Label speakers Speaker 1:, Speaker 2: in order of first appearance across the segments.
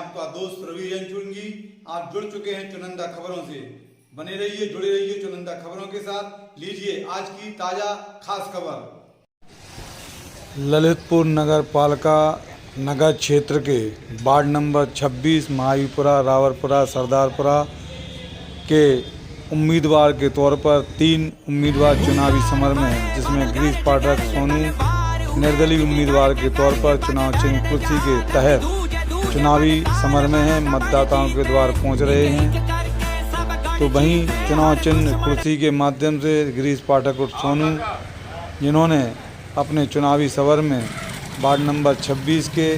Speaker 1: आपका दोस्त रवि रंचुंगी। आप जुड़ चुके हैं चुनिंदा खबरों से। बने रहिए, जुड़े रहिए चुनिंदा खबरों के साथ। लीजिए आज की ताजा खास खबर।
Speaker 2: ललितपुर नगर पालिका नगर क्षेत्र के वार्ड नंबर 26 महावीपुरा, रावरपुरा, सरदारपुरा के उम्मीदवार के तौर पर 3 उम्मीदवार चुनावी समर में हैं, जिसमें गिरीश पाठक सोनू निर्दलीय उम्मीदवार के तौर पर चुनाव चिन्ह कुर्सी के तहत चुनावी समर में हैं, मतदाताओं के द्वार पहुंच रहे हैं। तो वहीं चुनाव चिन्ह कुर्सी के माध्यम से गिरीश पाठक और सोनू, जिन्होंने अपने चुनावी सभर में वार्ड नंबर 26 के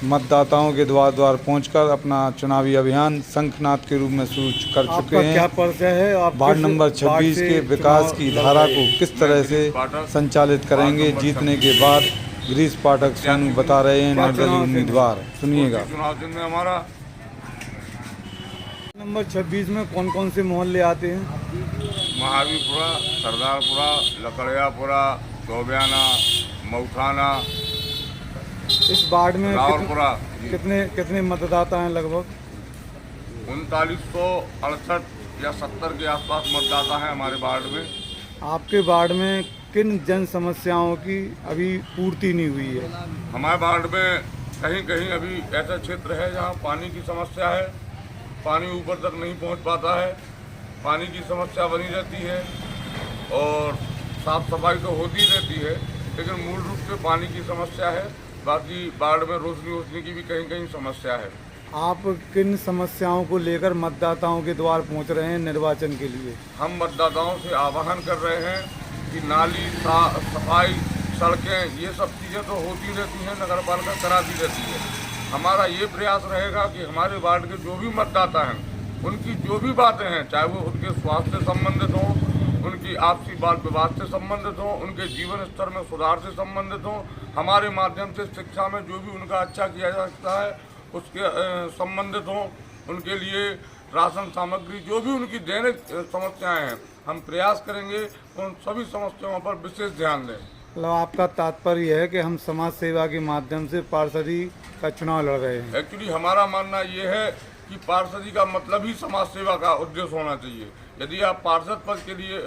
Speaker 2: मतदाताओं के द्वार द्वार पहुंचकर अपना चुनावी अभियान शंखनाद के रूप में शुरू कर चुके हैं।
Speaker 3: क्या परिचय है? आप
Speaker 2: वार्ड नंबर 26 के विकास की धारा को किस तरह से संचालित करेंगे जीतने के बाद, गिरीश पाठक सोनू बता रहे हैं निर्दलीय उम्मीदवार। सुनिएगा।
Speaker 4: चुनाव चिन्ह में हमारा
Speaker 3: नंबर 26 में कौन कौन से मोहल्ले आते हैं?
Speaker 4: महावीपुरा, सरदारपुरा, लकड़ियापुरा, चौबियाना, मऊठाना,
Speaker 3: इस वार्ड में
Speaker 4: रावरपुरा।
Speaker 3: कितने मतदाता हैं? लगभग
Speaker 4: 3968 या 70 के आसपास मतदाता हैं हमारे वार्ड में।
Speaker 3: आपके वार्ड में किन जन समस्याओं की अभी पूर्ति नहीं हुई है?
Speaker 4: हमारे वार्ड में कहीं कहीं अभी ऐसा क्षेत्र है जहां पानी की समस्या है, पानी ऊपर तक नहीं पहुंच पाता है, पानी की समस्या बनी रहती है और साफ सफाई तो होती रहती है, लेकिन मूल रूप से पानी की समस्या है। बाकी वार्ड में रोशनी की भी कहीं कहीं समस्या है।
Speaker 3: आप किन समस्याओं को लेकर मतदाताओं के द्वार पहुंच रहे हैं निर्वाचन के लिए?
Speaker 4: हम मतदाताओं से आह्वान कर रहे हैं कि नाली सफाई, सड़कें, ये सब चीज़ें तो होती रहती हैं, नगर पालिका कराती रहती है। हमारा ये प्रयास रहेगा कि हमारे वार्ड के जो भी मतदाता हैं उनकी जो भी बातें हैं, चाहे वो उनके स्वास्थ्य से संबंधित हों, उनकी आपसी बात विवाद से संबंधित हों, उनके जीवन स्तर में सुधार से संबंधित हों, हमारे माध्यम से शिक्षा में जो भी उनका अच्छा किया जा सकता है उसके संबंधित हों, उनके लिए राशन सामग्री, जो भी उनकी दैनिक समस्याएं हैं, हम प्रयास करेंगे उन सभी समस्याओं पर विशेष ध्यान दें।
Speaker 3: मतलब आपका तात्पर्य है कि हम समाज सेवा के माध्यम से पार्षदी का चुनाव लड़ रहे हैं?
Speaker 4: एक्चुअली हमारा मानना ये है कि पार्षदी का मतलब ही समाज सेवा का उद्देश्य होना चाहिए। यदि आप पार्षद पद के लिए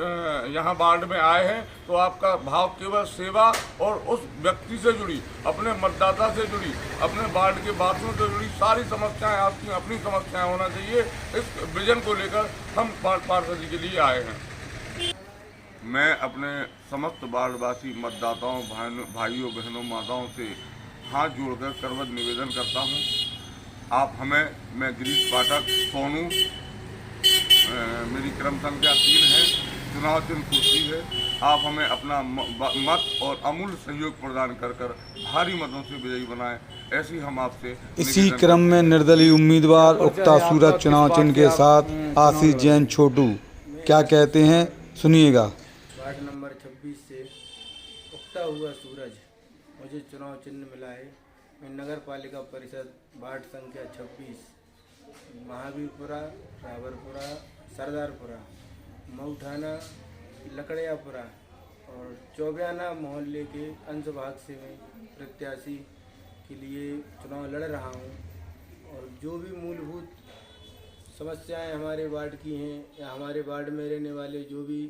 Speaker 4: यहाँ वार्ड में आए हैं तो आपका भाव केवल सेवा और उस व्यक्ति से जुड़ी, अपने मतदाता से जुड़ी, अपने वार्ड के बातों से जुड़ी सारी समस्याएं आपकी अपनी समस्याएं होना चाहिए। इस विजन को लेकर हम पार्षदी के लिए आए हैं। मैं अपने समस्त वार्डवासी मतदाताओं, भाइयों, बहनों, माताओं से हाथ जोड़कर करवत निवेदन करता हूं, आप हमें, मैं गिरीश पाठक सोनू, मेरी क्रम संख्या 3 है, चुनाव चिन्ह कुर्सी है, आप हमें अपना मत और अमूल्य सहयोग प्रदान कर भारी मतों से विजयी बनाएं, ऐसी हम आपसे।
Speaker 2: इसी क्रम में निर्दलीय उम्मीदवार उक्ता सूरज चुनाव चिन्ह के साथ आशीष जैन छोटू क्या कहते हैं, सुनिएगा।
Speaker 5: वार्ड नंबर 26 से उगता हुआ सूरज मुझे चुनाव चिन्ह मिला है। मैं नगर पालिका परिषद वार्ड संख्या 26 महावीपुरा, रावरपुरा, सरदारपुरा, मऊठाना, लकड़ियापुरा और चौबियाना मोहल्ले के अंश भाग से मैं प्रत्याशी के लिए चुनाव लड़ रहा हूं और जो भी मूलभूत समस्याएं हमारे वार्ड की हैं या हमारे वार्ड में रहने वाले जो भी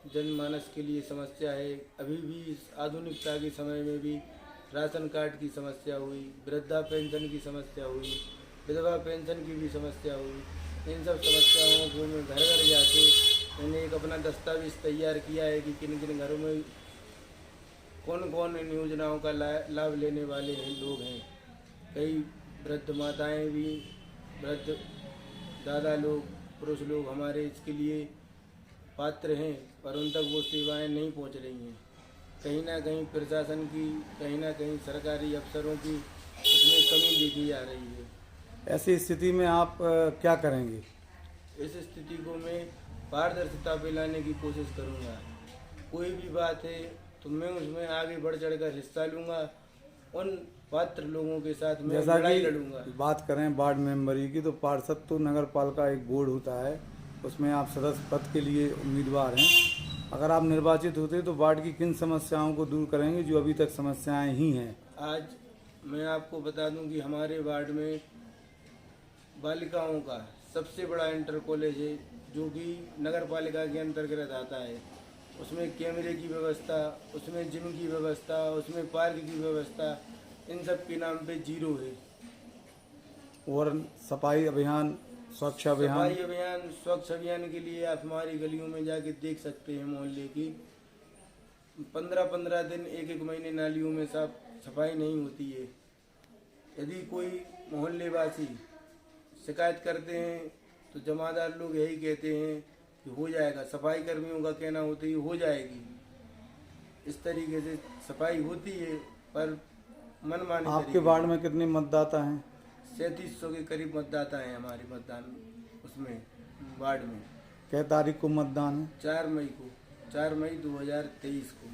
Speaker 5: जनमानस के लिए समस्या है, अभी भी इस आधुनिकता के समय में भी राशन कार्ड की समस्या हुई, वृद्धा पेंशन की समस्या हुई, विधवा पेंशन की भी समस्या हुई, इन सब समस्याओं को मैं घर घर जाके मैंने एक अपना दस्तावेज तैयार किया है कि किन किन घरों में कौन कौन इन योजनाओं का लाभ लेने वाले हैं लोग हैं। कई वृद्ध माताएं भी, वृद्ध दादा लोग, पुरुष लोग हमारे इसके लिए पात्र हैं, पर उन तक वो सेवाएं नहीं पहुंच रही हैं। कहीं ना कहीं प्रशासन की, कहीं ना कहीं सरकारी अफसरों की उसमें कमी देखी जा रही है।
Speaker 3: ऐसी स्थिति में आप क्या करेंगे?
Speaker 5: इस स्थिति को मैं पारदर्शिता पे लाने की कोशिश करूंगा। कोई भी बात है तो मैं उसमें आगे बढ़ चढ़कर हिस्सा लूंगा, उन पात्र लोगों के साथ मैं लड़ाई लड़ूंगा।
Speaker 3: बात करें वार्ड मेंबरी की, तो पार्षद तो नगर पालिका एक बोर्ड होता है, उसमें आप सदस्य पद के लिए उम्मीदवार हैं। अगर आप निर्वाचित होते तो वार्ड की किन समस्याओं को दूर करेंगे जो अभी तक समस्याएं ही हैं?
Speaker 5: आज मैं आपको बता दूं कि हमारे वार्ड में बालिकाओं का सबसे बड़ा इंटर कॉलेज है, जो कि नगर पालिका के अंतर्गत आता है। उसमें कैमरे की व्यवस्था, उसमें जिम की व्यवस्था, उसमें पार्क की व्यवस्था, इन सब के नाम पे 0 है।
Speaker 3: और सफाई अभियान, स्वच्छ अभियान,
Speaker 5: सफाई अभियान, स्वच्छ अभियान के लिए आप हमारी गलियों में जाके देख सकते हैं। मोहल्ले की 15-15 दिन, 1-1 महीने नालियों में साफ सफाई नहीं होती है। यदि कोई मोहल्ले वासी शिकायत करते हैं तो जमादार लोग यही कहते हैं कि हो जाएगा। सफाई कर्मियों का कहना होता है हो जाएगी। इस तरीके से सफाई होती है, पर मनमानी।
Speaker 3: आपके वार्ड में कितने मतदाता हैं?
Speaker 5: 3700 के करीब मतदाता हैं हमारे मतदान उसमें वार्ड में।
Speaker 3: क्या तारीख को मतदान है?
Speaker 5: 4 मई 2023 को।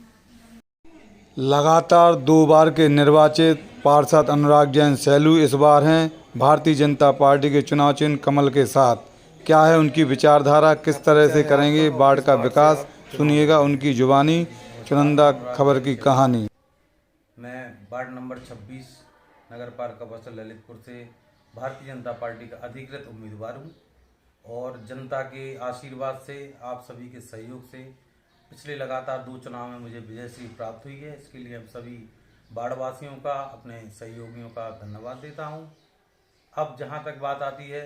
Speaker 2: लगातार 2 बार के निर्वाचित पार्षद अनुराग जैन सैलू इस बार हैं भारतीय जनता पार्टी के चुनाव चिन्ह कमल के साथ। क्या है उनकी विचारधारा, किस तरह से करेंगे वार्ड का विकास, सुनिएगा उनकी जुबानी। चुनिंदा खबर की कहानी।
Speaker 6: मैं वार्ड नंबर 26 नगर पालिका परिषद ललितपुर से भारतीय जनता पार्टी का अधिकृत उम्मीदवार हूं और जनता के आशीर्वाद से, आप सभी के सहयोग से पिछले लगातार 2 चुनाव में मुझे विजय श्री प्राप्त हुई है। इसके लिए हम सभी वार्डवासियों का, अपने सहयोगियों का धन्यवाद देता हूं। अब जहां तक बात आती है,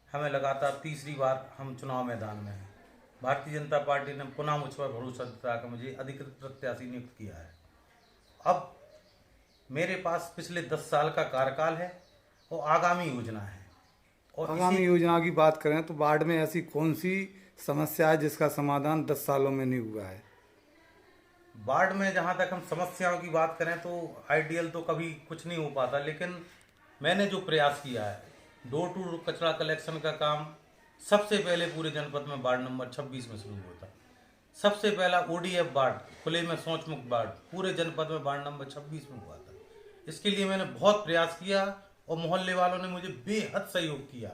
Speaker 6: हमें लगातार तीसरी बार हम चुनाव मैदान में हैं। भारतीय जनता पार्टी ने पुनः मुझ पर भरोसा जताकर मुझे अधिकृत प्रत्याशी नियुक्त किया है। अब मेरे पास पिछले 10 साल का कार्यकाल है और आगामी योजना है। और
Speaker 3: आगामी योजना की बात करें तो वार्ड में ऐसी कौन सी समस्या है जिसका समाधान 10 सालों में नहीं हुआ है?
Speaker 6: वार्ड में जहां तक हम समस्याओं की बात करें तो आइडियल तो कभी कुछ नहीं हो पाता, लेकिन मैंने जो प्रयास किया है, डोर टू डोर कचरा कलेक्शन का काम सबसे पहले पूरे जनपद में वार्ड नंबर 26 में शुरू हुआ था। सबसे पहला ODF वार्ड, खुले में शौच मुक्त वार्ड, पूरे जनपद में वार्ड नंबर 26 में हुआ था। इसके लिए मैंने बहुत प्रयास किया और मोहल्ले वालों ने मुझे बेहद सहयोग किया।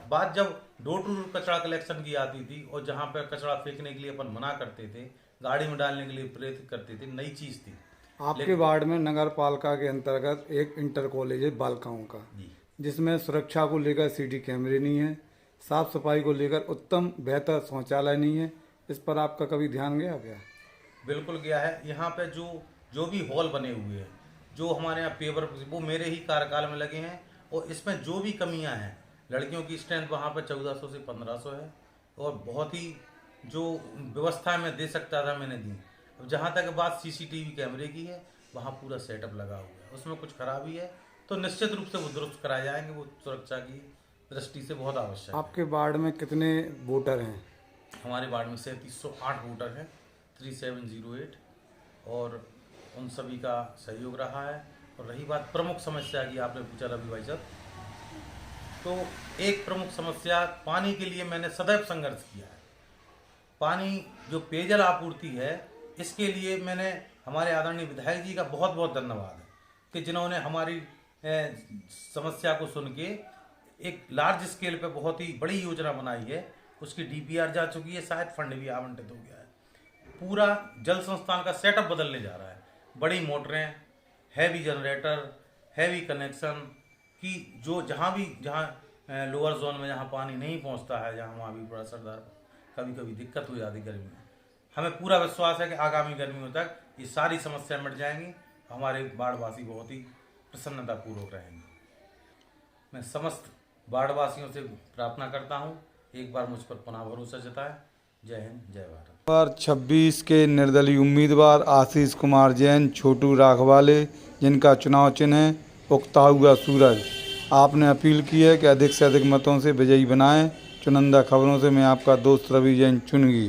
Speaker 6: बात जब डोर टू डोर कचरा कलेक्शन की आती थी और जहाँ पर कचरा फेंकने के लिए अपन मना करते थे, गाड़ी में डालने के लिए प्रेरित करते थे, नई चीज थी।
Speaker 3: आपके वार्ड में नगर पालिका के अंतर्गत एक इंटर कॉलेज है बालिकाओं का, जिसमें सुरक्षा को लेकर CD कैमरे नहीं है, साफ सफाई को लेकर उत्तम बेहतर शौचालय नहीं है। इस पर आपका कभी ध्यान गया क्या?
Speaker 6: बिल्कुल गया है। यहाँ पे जो भी हॉल बने हुए हैं, जो हमारे यहाँ पेपर, वो मेरे ही कार्यकाल में लगे हैं और इसमें जो भी कमियां हैं, लड़कियों की स्ट्रेंथ वहाँ पे 1400 से 1500 है और बहुत ही जो व्यवस्था मैं दे सकता था मैंने दी। अब जहाँ तक बात CCTV कैमरे की है, वहाँ पूरा सेटअप लगा हुआ है, उसमें कुछ खराबी है तो निश्चित रूप से वो दुरुस्त कराए जाएंगे। वो सुरक्षा की दृष्टि से बहुत आवश्यक है।
Speaker 3: आपके वार्ड में कितने वोटर हैं?
Speaker 6: हमारे वार्ड में 3708 वोटर हैं, 3708, और उन सभी का सहयोग रहा है। और रही बात प्रमुख समस्या की, आपने पूछा रवि भाई साहब, तो एक प्रमुख समस्या पानी के लिए मैंने सदैव संघर्ष किया है। पानी जो पेयजल आपूर्ति है, इसके लिए मैंने हमारे आदरणीय विधायक जी का बहुत बहुत धन्यवाद है कि जिन्होंने हमारी समस्या को सुन के एक लार्ज स्केल पे बहुत ही बड़ी योजना बनाई है। उसकी DPR जा चुकी है, शायद फंड भी आवंटित हो गया है। पूरा जल संस्थान का सेटअप बदलने जा रहा है। बड़ी मोटरें, हैवी जनरेटर, हैवी कनेक्शन की, जो जहाँ लोअर जोन में जहाँ पानी नहीं पहुँचता है, जहाँ वहाँ भी बड़ा सरदार कभी कभी दिक्कत हो जाती गर्मी में। हमें पूरा विश्वास है कि आगामी गर्मियों तक ये सारी समस्या मिट जाएंगी, हमारे वार्डवासी बहुत ही प्रसन्नतापूर्वक रहेंगे। मैं समस्त वार्डवासियों से प्रार्थना करता हूँ, एक बार मुझ पर पुनः भरोसा जताएं। जय हिंद, जय भारत।
Speaker 2: नंबर 26 के निर्दलीय उम्मीदवार आशीष कुमार जैन, छोटू राखवाले, जिनका चुनाव चिन्ह है उगता हुआ सूरज। आपने अपील की है कि अधिक से अधिक मतों से विजयी बनाएं। चुनिंदा खबरों से मैं आपका दोस्त रवि जैन चुनगी।